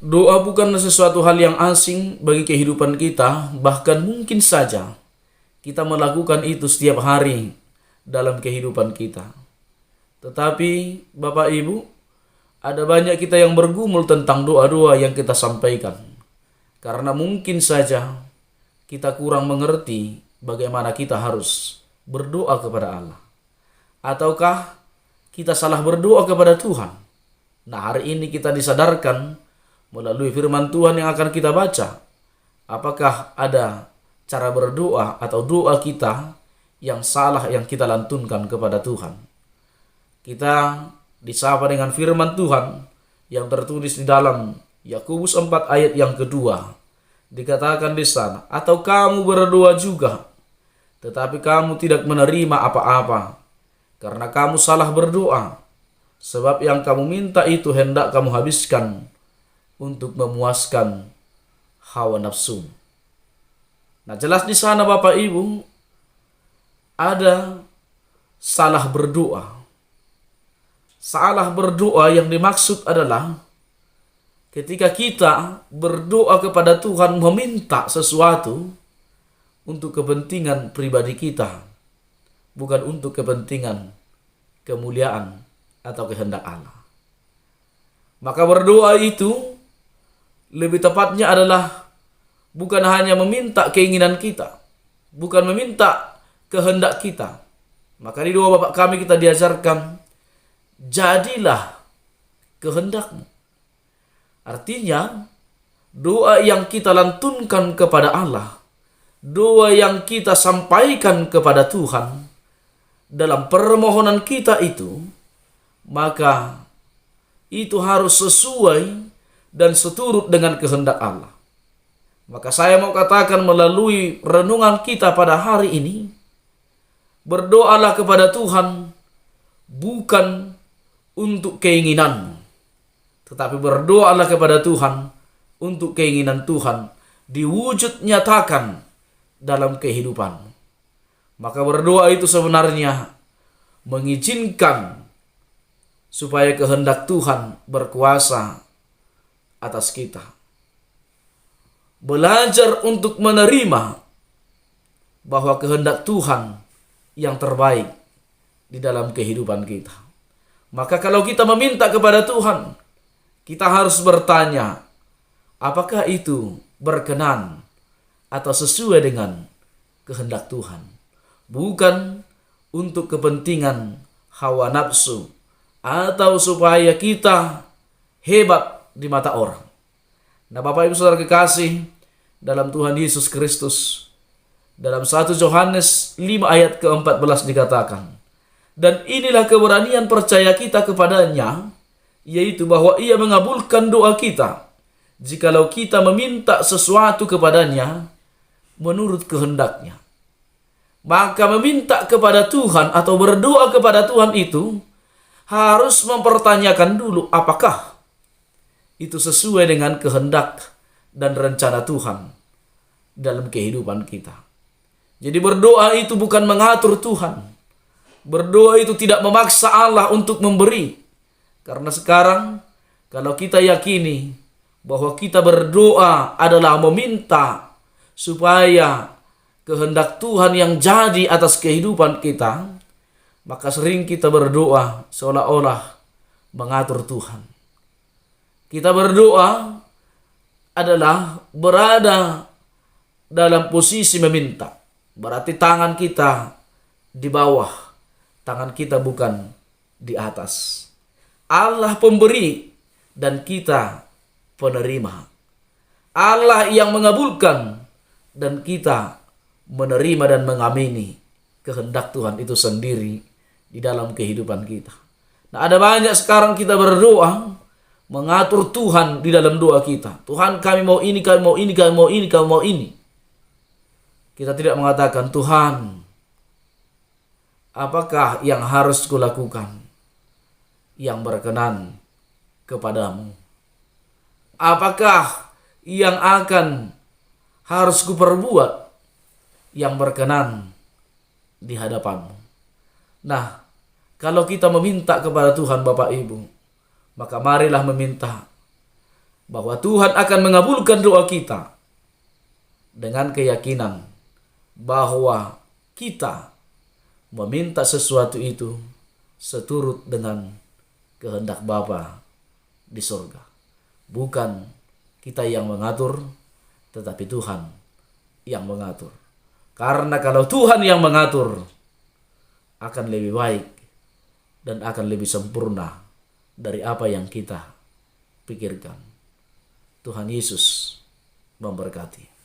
Doa bukanlah sesuatu hal yang asing bagi kehidupan kita, bahkan mungkin saja kita melakukan itu setiap hari dalam kehidupan kita. Tetapi Bapak Ibu, ada banyak kita yang bergumul tentang doa-doa yang kita sampaikan. Karena mungkin saja kita kurang mengerti bagaimana kita harus berdoa kepada Allah. Ataukah kita salah berdoa kepada Tuhan? Nah, hari ini kita disadarkan melalui firman Tuhan yang akan kita baca. Apakah ada cara berdoa atau doa kita yang salah yang kita lantunkan kepada Tuhan? Kita disapa dengan firman Tuhan yang tertulis di dalam Yakobus 4 ayat yang kedua. Dikatakan di sana, atau kamu berdoa juga, tetapi kamu tidak menerima apa-apa, karena kamu salah berdoa, sebab yang kamu minta itu hendak kamu habiskan untuk memuaskan hawa nafsu. Nah, jelas di sana Bapak Ibu, ada salah berdoa. Salah berdoa yang dimaksud adalah ketika kita berdoa kepada Tuhan meminta sesuatu untuk kepentingan pribadi kita, bukan untuk kepentingan kemuliaan atau kehendak Allah. Maka berdoa itu lebih tepatnya adalah bukan hanya meminta keinginan kita, bukan meminta kehendak kita. Maka di doa Bapa kami kita diajarkan, jadilah kehendakmu. Artinya, doa yang kita lantunkan kepada Allah, doa yang kita sampaikan kepada Tuhan dalam permohonan kita itu, maka itu harus sesuai dan seturut dengan kehendak Allah. Maka saya mau katakan melalui renungan kita pada hari ini, berdoalah kepada Tuhan bukan untuk keinginanmu, tetapi berdoalah kepada Tuhan untuk keinginan Tuhan diwujud nyatakan dalam kehidupanmu. Maka berdoa itu sebenarnya mengizinkan supaya kehendak Tuhan berkuasa atas kita. Belajar untuk menerima bahwa kehendak Tuhan yang terbaik di dalam kehidupan kita. Maka kalau kita meminta kepada Tuhan, kita harus bertanya, apakah itu berkenan atau sesuai dengan kehendak Tuhan? Bukan untuk kepentingan hawa nafsu atau supaya kita hebat di mata orang. Nah, Bapak Ibu Saudara kekasih dalam Tuhan Yesus Kristus, dalam 1 Yohanes 5 ayat ke-14 dikatakan, dan inilah keberanian percaya kita kepadanya, yaitu bahwa ia mengabulkan doa kita, jikalau kita meminta sesuatu kepadanya menurut kehendaknya. Maka meminta kepada Tuhan atau berdoa kepada Tuhan itu harus mempertanyakan dulu apakah itu sesuai dengan kehendak dan rencana Tuhan dalam kehidupan kita. Jadi berdoa itu bukan mengatur Tuhan. Berdoa itu tidak memaksa Allah untuk memberi. Karena sekarang kalau kita yakini bahwa kita berdoa adalah meminta supaya kehendak Tuhan yang jadi atas kehidupan kita, maka sering kita berdoa seolah-olah mengatur Tuhan. Kita berdoa adalah berada dalam posisi meminta. Berarti tangan kita di bawah, tangan kita bukan di atas. Allah pemberi dan kita penerima. Allah yang mengabulkan dan kita menerima dan mengamini kehendak Tuhan itu sendiri di dalam kehidupan kita. Nah, ada banyak sekarang kita berdoa mengatur Tuhan di dalam doa kita. Tuhan, kami mau ini, kami mau ini, kami mau ini, kami mau ini. Kita tidak mengatakan, Tuhan, apakah yang harus kulakukan yang berkenan kepadamu? Apakah yang akan harus kuperbuat yang berkenan di hadapanmu? Nah, kalau kita meminta kepada Tuhan Bapak Ibu, maka marilah meminta bahwa Tuhan akan mengabulkan doa kita dengan keyakinan bahwa kita meminta sesuatu itu seturut dengan kehendak Bapa di sorga. Bukan kita yang mengatur, tetapi Tuhan yang mengatur. Karena kalau Tuhan yang mengatur, akan lebih baik dan akan lebih sempurna dari apa yang kita pikirkan. Tuhan Yesus memberkati.